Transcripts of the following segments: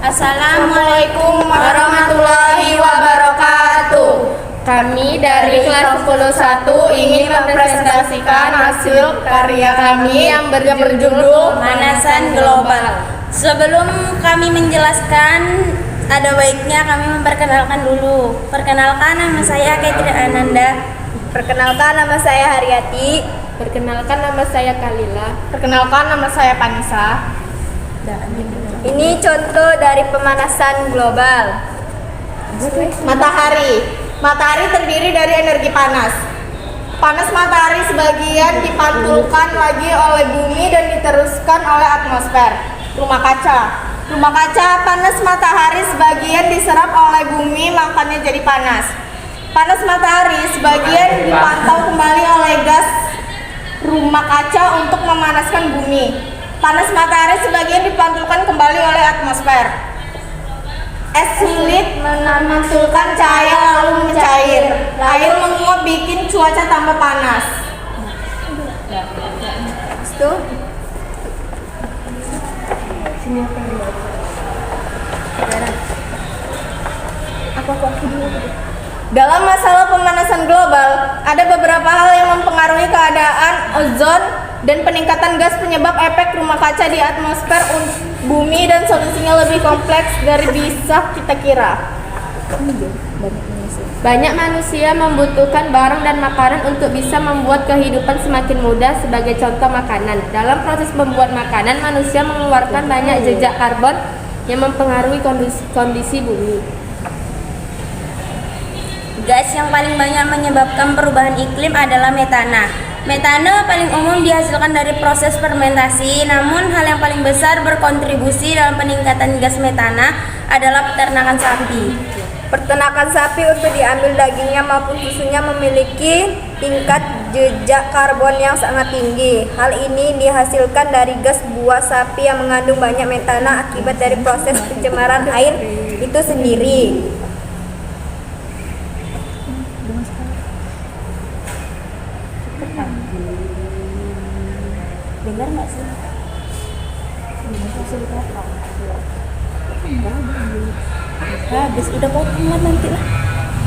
Assalamualaikum warahmatullahi wabarakatuh. Kami dari kelas 10 ingin mempresentasikan hasil karya kami yang berjudul Pemanasan Global. Sebelum kami menjelaskan, ada baiknya kami memperkenalkan dulu. Perkenalkan, nama saya Ketri Ananda. Perkenalkan, nama saya Haryati. Perkenalkan, nama saya Kalila. Perkenalkan, nama saya Panisa. Ini contoh dari pemanasan global. Matahari. Matahari terdiri dari energi panas. Panas matahari sebagian dipantulkan lagi oleh bumi dan diteruskan oleh atmosfer. Rumah kaca. Rumah kaca panas matahari sebagian diserap oleh bumi, makanya jadi panas. Panas matahari sebagian dipantau kembali oleh gas rumah kaca untuk memanaskan bumi. Panas matahari sebagian dipantulkan kembali oleh atmosfer. Es sulit memantulkan cahaya lalu mencair. Air menguap bikin cuaca tambah panas. Dalam masalah pemanasan global, ada beberapa hal yang mempengaruhi keadaan ozon dan peningkatan gas penyebab efek rumah kaca di atmosfer bumi, dan solusinya lebih kompleks dari bisa kita kira. Banyak manusia membutuhkan barang dan makanan untuk bisa membuat kehidupan semakin mudah. Sebagai contoh makanan, dalam proses membuat makanan, manusia mengeluarkan banyak jejak karbon yang mempengaruhi kondisi bumi. Gas yang paling banyak menyebabkan perubahan iklim adalah metana. Metana paling umum dihasilkan dari proses fermentasi, namun hal yang paling besar berkontribusi dalam peningkatan gas metana adalah peternakan sapi. Peternakan sapi untuk diambil dagingnya maupun susunya memiliki tingkat jejak karbon yang sangat tinggi. Hal ini dihasilkan dari gas buah sapi yang mengandung banyak metana akibat dari proses pencemaran air itu sendiri. Dengar nggak sih? Habis udah potong lah nanti lah.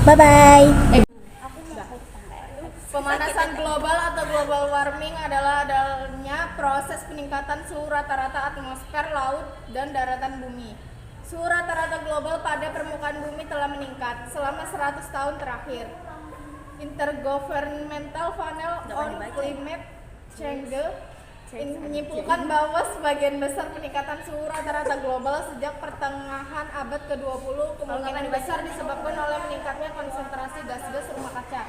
Bye bye. Pemanasan global atau global warming adalah adanya proses peningkatan suhu rata-rata atmosfer, laut, dan daratan bumi. Suhu rata-rata global pada permukaan bumi telah meningkat selama 100 tahun terakhir. Intergovernmental Panel on Climate Change menyimpulkan bahwa sebagian besar peningkatan suhu rata-rata global sejak pertengahan abad ke-20 kemungkinan besar disebabkan oleh meningkatnya konsentrasi gas-gas rumah kaca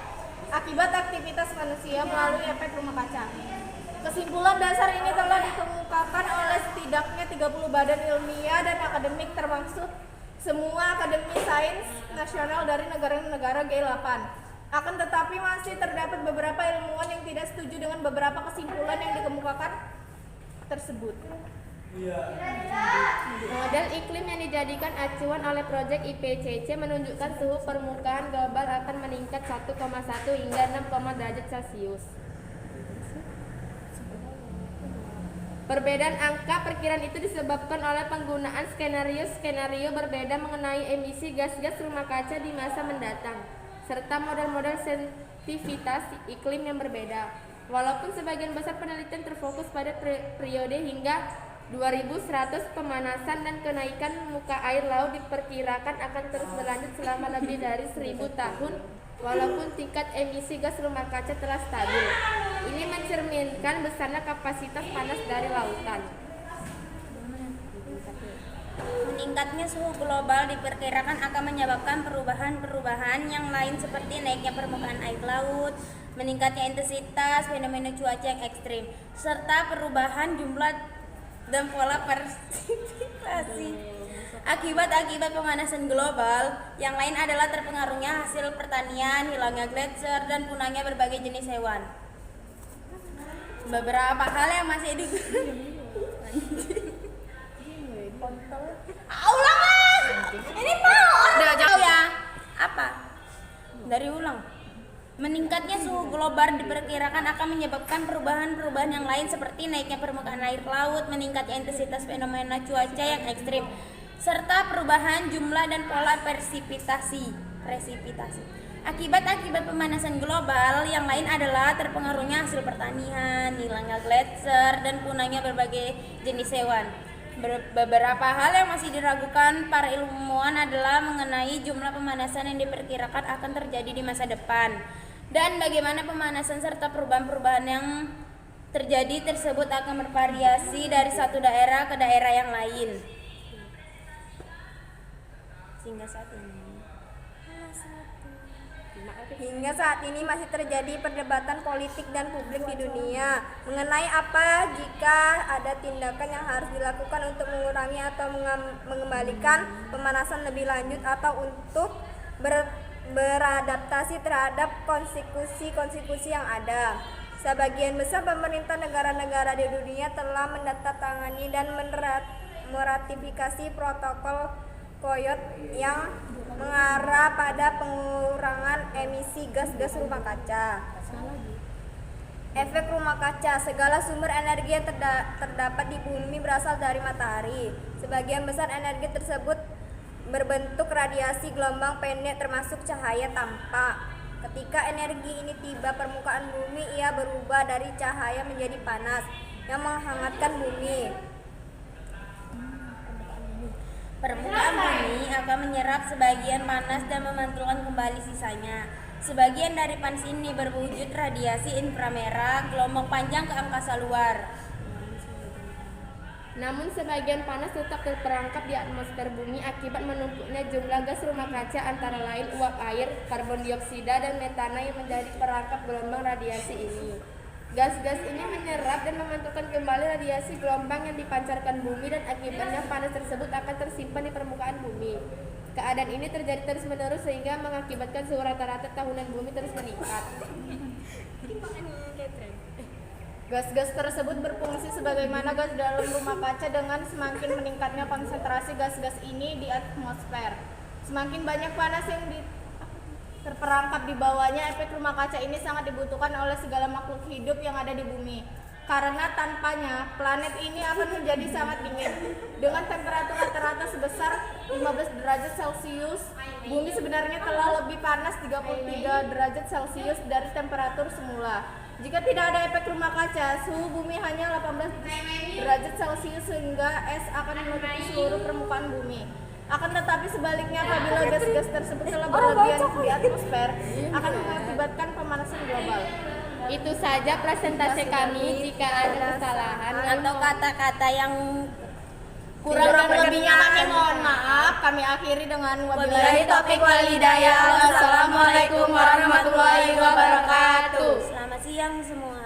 akibat aktivitas manusia melalui efek rumah kaca. Kesimpulan dasar ini telah dikemukakan oleh setidaknya 30 badan ilmiah dan akademik, termasuk semua akademi sains nasional dari negara-negara G8. Akan tetapi masih terdapat beberapa ilmuwan yang tidak setuju dengan beberapa kesimpulan yang dikemukakan tersebut. Model iklim yang dijadikan acuan oleh proyek IPCC menunjukkan suhu permukaan global akan meningkat 1,1 hingga 6, derajat Celcius. Perbedaan angka perkiraan itu disebabkan oleh penggunaan skenario berbeda mengenai emisi gas-gas rumah kaca di masa mendatang, serta model-model sensitivitas iklim yang berbeda. Walaupun sebagian besar penelitian terfokus pada periode hingga 2100, pemanasan dan kenaikan muka air laut diperkirakan akan terus berlanjut selama lebih dari 1000 tahun, walaupun tingkat emisi gas rumah kaca telah stabil. Ini mencerminkan besarnya kapasitas panas dari lautan. Meningkatnya suhu global diperkirakan akan menyebabkan perubahan-perubahan yang lain seperti naiknya permukaan air laut, meningkatnya intensitas fenomena cuaca yang ekstrim, serta perubahan jumlah dan pola presipitasi. Akibat pemanasan global yang lain adalah terpengaruhnya hasil pertanian, hilangnya gletser, dan punahnya berbagai jenis hewan. Beberapa hal yang masih ulang lah. Ini mau udah jauh ya. Apa? Dari ulang. Meningkatnya suhu global diperkirakan akan menyebabkan perubahan-perubahan yang lain seperti naiknya permukaan air laut, meningkatnya intensitas fenomena cuaca yang ekstrim, serta perubahan jumlah dan pola presipitasi. Akibat-akibat pemanasan global yang lain adalah terpengaruhnya hasil pertanian, hilangnya gletser, dan punahnya berbagai jenis hewan. Beberapa hal yang masih diragukan para ilmuwan adalah mengenai jumlah pemanasan yang diperkirakan akan terjadi di masa depan dan bagaimana pemanasan serta perubahan-perubahan yang terjadi tersebut akan bervariasi dari satu daerah ke daerah yang lain. Hingga saat ini masih terjadi perdebatan politik dan publik di dunia mengenai apa jika ada tindakan yang harus dilakukan untuk mengurangi atau mengembalikan pemanasan lebih lanjut atau untuk beradaptasi terhadap konstitusi yang ada. Sebagian besar pemerintah negara-negara di dunia telah menandatangani dan meratifikasi protokol Kyoto yang mengarah pada pengurangan emisi gas-gas rumah kaca. Efek rumah kaca, segala sumber energi yang terdapat di bumi berasal dari matahari. Sebagian besar energi tersebut berbentuk radiasi gelombang pendek termasuk cahaya tampak. Ketika energi ini tiba permukaan bumi, ia berubah dari cahaya menjadi panas yang menghangatkan bumi. Permukaan bumi akan menyerap sebagian panas dan memantulkan kembali sisanya. Sebagian dari panas ini berwujud radiasi inframerah gelombang panjang ke angkasa luar. Namun sebagian panas tetap terperangkap di atmosfer bumi akibat menumpuknya jumlah gas rumah kaca antara lain uap air, karbon dioksida, dan metana yang menjadi perangkap gelombang radiasi ini. Gas-gas ini menyerap dan memantulkan kembali radiasi gelombang yang dipancarkan bumi dan akibatnya panas tersebut akan tersimpan di permukaan bumi. Keadaan ini terjadi terus-menerus sehingga mengakibatkan suhu rata-rata tahunan bumi terus meningkat. Gas-gas tersebut berfungsi sebagaimana gas dalam rumah kaca dengan semakin meningkatnya konsentrasi gas-gas ini di atmosfer. Semakin banyak panas yang terperangkap di bawahnya, efek rumah kaca ini sangat dibutuhkan oleh segala makhluk hidup yang ada di bumi. Karena tanpanya, planet ini akan menjadi sangat dingin. Dengan temperatur rata-rata sebesar 15 derajat Celcius, bumi sebenarnya telah lebih panas 33 derajat Celcius dari temperatur semula. Jika tidak ada efek rumah kaca, suhu bumi hanya 18 derajat Celcius sehingga es akan menutupi seluruh permukaan bumi. Akan tetapi sebaliknya, apabila gas-gas tersebut telah berlebihan di atmosfer, akan mengakibatkan pemanasan global. Itu saja presentasi kami. Jika ada kesalahan Atau kata-kata yang Kurang lebihnya kami mohon maaf. Kami akhiri dengan wabillahi taufiq wal hidayah. Wassalamualaikum warahmatullahi wabarakatuh. Selamat siang semua.